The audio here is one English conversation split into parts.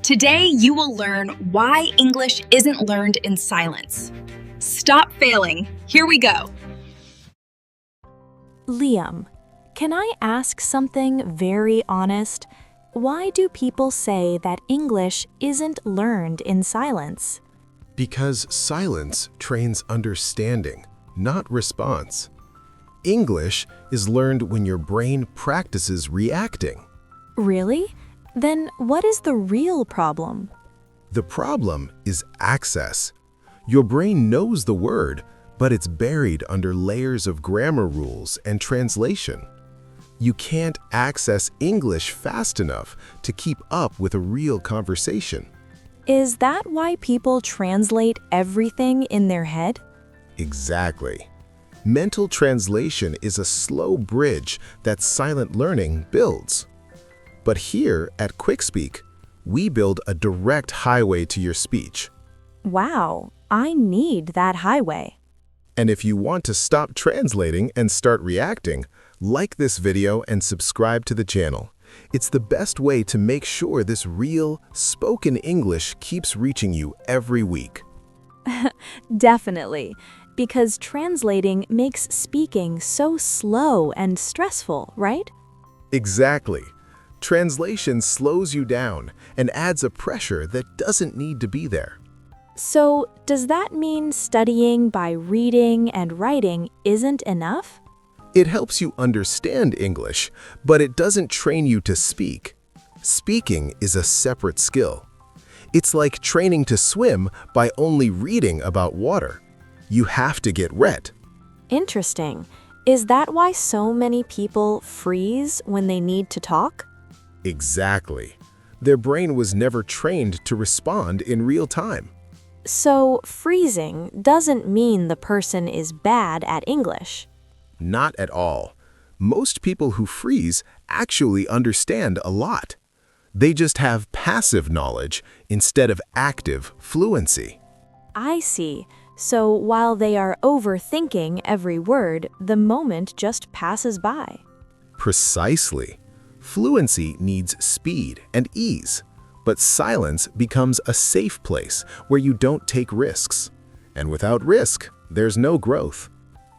Today, you will learn why English isn't learned in silence. Stop failing. Here we go. Liam, can I ask something very honest? Why do people say that English isn't learned in silence? Because silence trains understanding, not response. English is learned when your brain practices reacting. Really? Then what is the real problem? The problem is access. Your brain knows the word, but it's buried under layers of grammar rules and translation. You can't access English fast enough to keep up with a real conversation. Is that why people translate everything in their head? Exactly. Mental translation is a slow bridge that silent learning builds. But here at QuickSpeak, we build a direct highway to your speech. Wow, I need that highway. And if you want to stop translating and start reacting, like this video and subscribe to the channel. It's the best way to make sure this real, spoken English keeps reaching you every week. Definitely, because translating makes speaking so slow and stressful, right? Exactly. Translation slows you down and adds a pressure that doesn't need to be there. So, does that mean studying by reading and writing isn't enough? It helps you understand English, but it doesn't train you to speak. Speaking is a separate skill. It's like training to swim by only reading about water. You have to get wet. Interesting. Is that why so many people freeze when they need to talk? Exactly. Their brain was never trained to respond in real time. So, freezing doesn't mean the person is bad at English. Not at all. Most people who freeze actually understand a lot. They just have passive knowledge instead of active fluency. I see. So, while they are overthinking every word, the moment just passes by. Precisely. Fluency needs speed and ease, but silence becomes a safe place where you don't take risks. And without risk, there's no growth.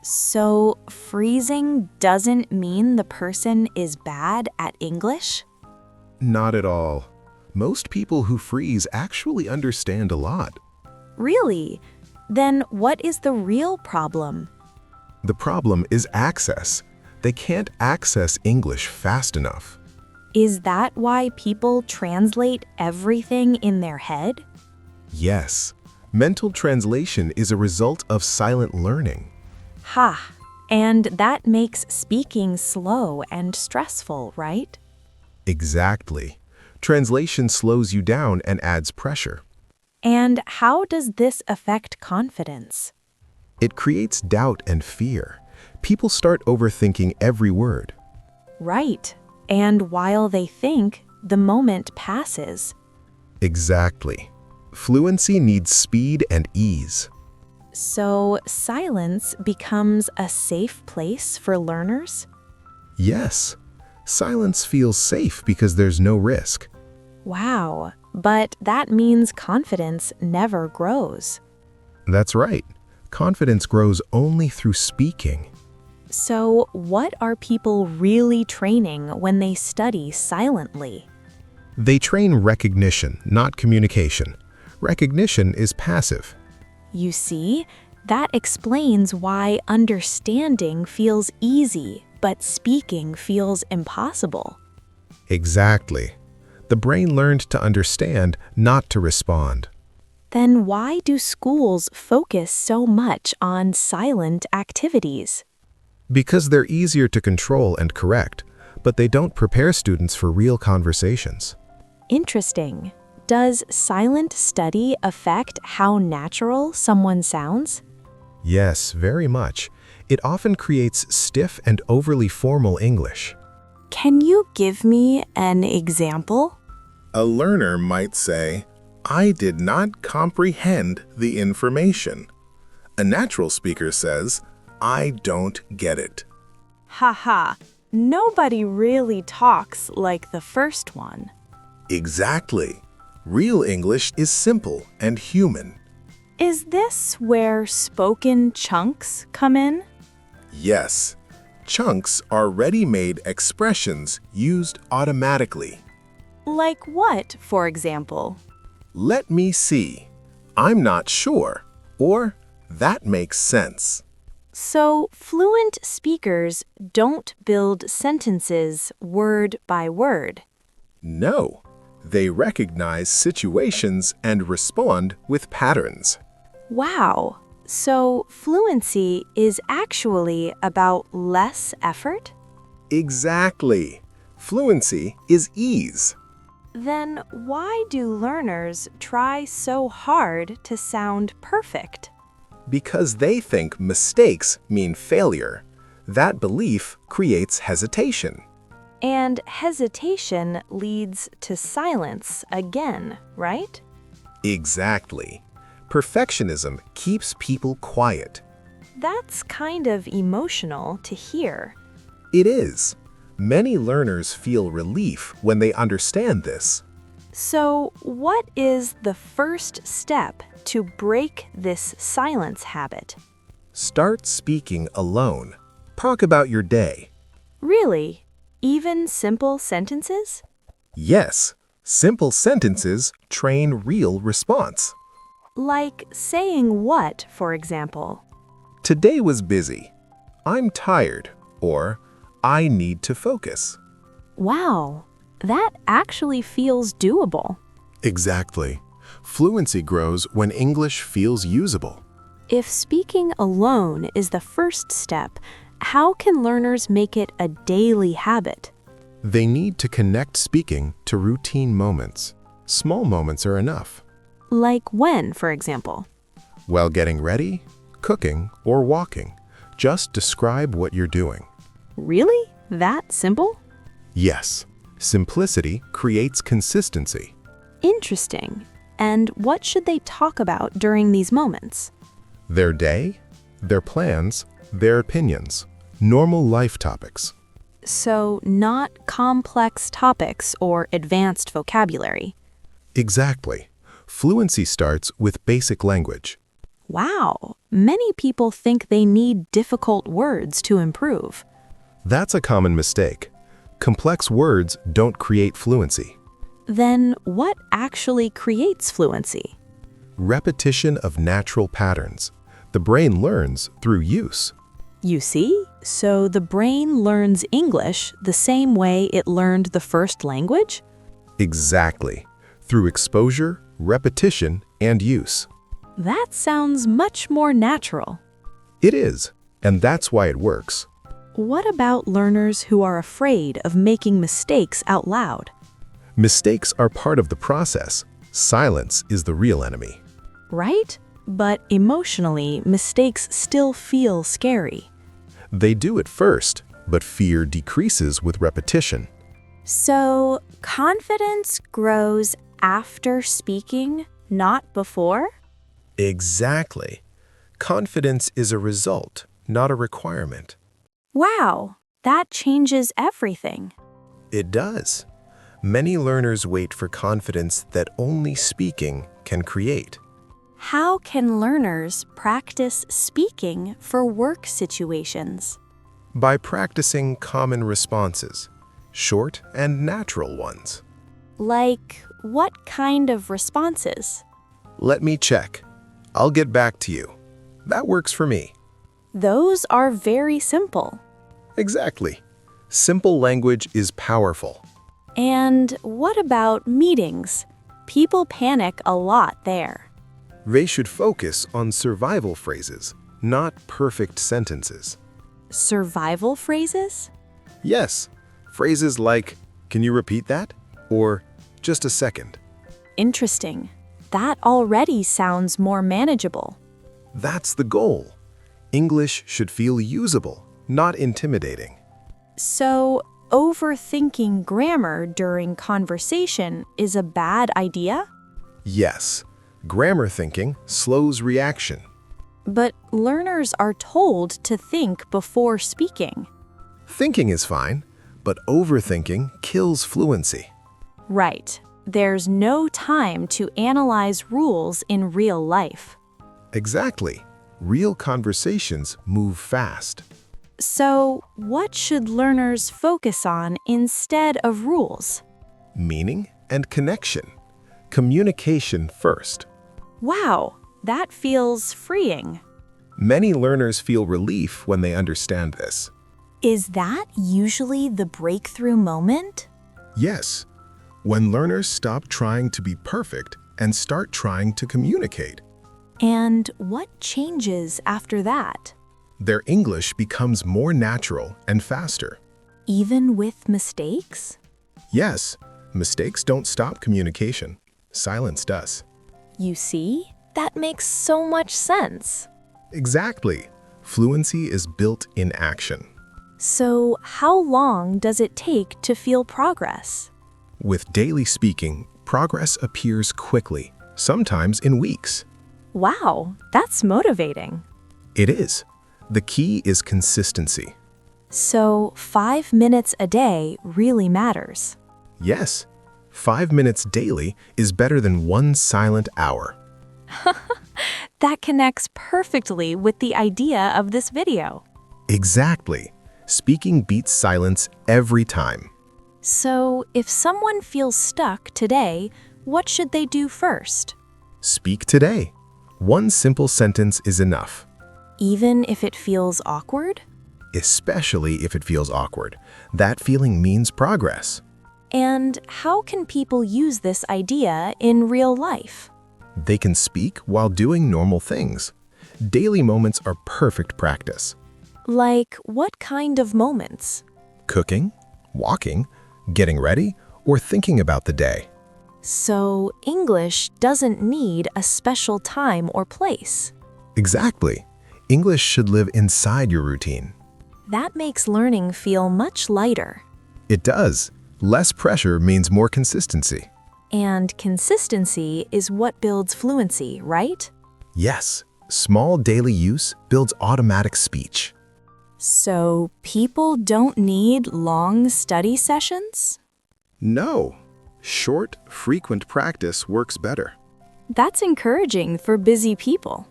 So, freezing doesn't mean the person is bad at English? Not at all. Most people who freeze actually understand a lot. Really? Then what is the real problem? The problem is access. They can't access English fast enough. Is that why people translate everything in their head? Yes. Mental translation is a result of silent learning. Ha! And that makes speaking slow and stressful, right? Exactly. Translation slows you down and adds pressure. And how does this affect confidence? It creates doubt and fear. People start overthinking every word. Right. And while they think, the moment passes. Exactly. Fluency needs speed and ease. So, silence becomes a safe place for learners? Yes. Silence feels safe because there's no risk. Wow, but that means confidence never grows. That's right. Confidence grows only through speaking. So, what are people really training when they study silently? They train recognition, not communication. Recognition is passive. You see, that explains why understanding feels easy, but speaking feels impossible. Exactly. The brain learned to understand, not to respond. Then why do schools focus so much on silent activities? Because they're easier to control and correct, but they don't prepare students for real conversations. Interesting. Does silent study affect how natural someone sounds? Yes, very much. It often creates stiff and overly formal English. Can you give me an example? A learner might say, "I did not comprehend the information." A natural speaker says, "I don't get it." Haha, nobody really talks like the first one. Exactly. Real English is simple and human. Is this where spoken chunks come in? Yes, chunks are ready-made expressions used automatically. Like what, for example? Let me see. I'm not sure. Or, that makes sense. So, fluent speakers don't build sentences word by word. No, they recognize situations and respond with patterns. Wow! So, fluency is actually about less effort? Exactly. Fluency is ease. Then why do learners try so hard to sound perfect? Because they think mistakes mean failure. That belief creates hesitation. And hesitation leads to silence again, right? Exactly. Perfectionism keeps people quiet. That's kind of emotional to hear. It is. Many learners feel relief when they understand this. So, what is the first step to break this silence habit? Start speaking alone. Talk about your day. Really? Even simple sentences? Yes, simple sentences train real response. Like saying what, for example? Today was busy. I'm tired. Or, I need to focus. Wow, that actually feels doable. Exactly. Fluency grows when English feels usable. If speaking alone is the first step, how can learners make it a daily habit? They need to connect speaking to routine moments. Small moments are enough. Like when, for example? While getting ready, cooking, or walking, just describe what you're doing. Really? That simple? Yes, simplicity creates consistency. Interesting. And what should they talk about during these moments? Their day, their plans, their opinions, normal life topics. So, not complex topics or advanced vocabulary. Exactly. Fluency starts with basic language. Wow, many people think they need difficult words to improve. That's a common mistake. Complex words don't create fluency. Then what actually creates fluency? Repetition of natural patterns. The brain learns through use. You see? So the brain learns English the same way it learned the first language? Exactly. Through exposure, repetition, and use. That sounds much more natural. It is, and that's why it works. What about learners who are afraid of making mistakes out loud? Mistakes are part of the process. Silence is the real enemy. Right? But emotionally, mistakes still feel scary. They do at first, but fear decreases with repetition. So, confidence grows after speaking, not before? Exactly. Confidence is a result, not a requirement. Wow, that changes everything. It does. Many learners wait for confidence that only speaking can create. How can learners practice speaking for work situations? By practicing common responses, short and natural ones. Like, what kind of responses? Let me check. I'll get back to you. That works for me. Those are very simple. Exactly. Simple language is powerful. And what about meetings? People panic a lot there. They should focus on survival phrases, not perfect sentences. Survival phrases? Yes, phrases like, "Can you repeat that?" Or, "Just a second." Interesting. That already sounds more manageable. That's the goal. English should feel usable, not intimidating. So, overthinking grammar during conversation is a bad idea? Yes, grammar thinking slows reaction. But learners are told to think before speaking. Thinking is fine, but overthinking kills fluency. Right. there's no time to analyze rules in real life. Exactly. Real conversations move fast. So, what should learners focus on instead of rules? Meaning and connection. Communication first. Wow, that feels freeing. Many learners feel relief when they understand this. Is that usually the breakthrough moment? Yes, when learners stop trying to be perfect and start trying to communicate, And what changes after that? their English becomes more natural and faster. Even with mistakes? Yes, mistakes don't stop communication. Silence does. You see, that makes so much sense. Exactly. Fluency is built in action. So, how long does it take to feel progress? With daily speaking, progress appears quickly, sometimes in weeks. Wow, that's motivating. It is. The key is consistency. So, 5 minutes a day really matters. Yes, 5 minutes daily is better than 1 silent hour. That connects perfectly with the idea of this video. Exactly. Speaking beats silence every time. So, if someone feels stuck today, what should they do first? Speak today. 1 simple sentence is enough, Even if it feels awkward? especially if it feels awkward. That feeling means progress. And how can people use this idea in real life? They can speak while doing normal things. Daily moments are perfect practice. Like, what kind of moments? Cooking, walking, getting ready, or thinking about the day. So, English doesn't need a special time or place. Exactly. English should live inside your routine. That makes learning feel much lighter. It does. Less pressure means more consistency. And consistency is what builds fluency, right? Yes, small daily use builds automatic speech. So, people don't need long study sessions? No. Short, frequent practice works better. That's encouraging for busy people.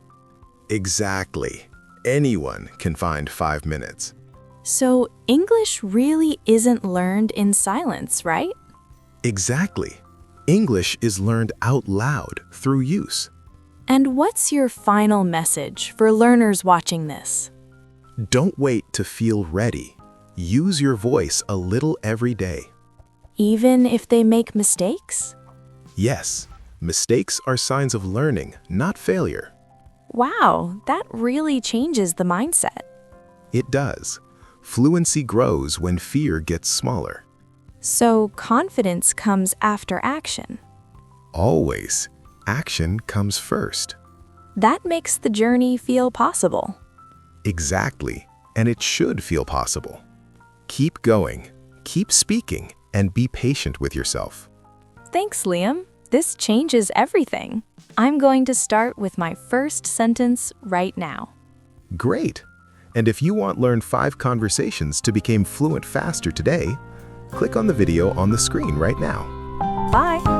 Exactly. Anyone can find 5 minutes. So, English really isn't learned in silence, right? Exactly. English is learned out loud through use. And what's your final message for learners watching this? Don't wait to feel ready. Use your voice a little every day. Even if they make mistakes? Yes, mistakes are signs of learning, not failure. Wow, that really changes the mindset. It does. Fluency grows when fear gets smaller. So, confidence comes after action. Always. Action comes first. That makes the journey feel possible. Exactly. And it should feel possible. Keep going, keep speaking, and be patient with yourself. Thanks, Liam. This changes everything. I'm going to start with my first sentence right now. Great. And if you want to learn 5 conversations to become fluent faster today, click on the video on the screen right now. Bye.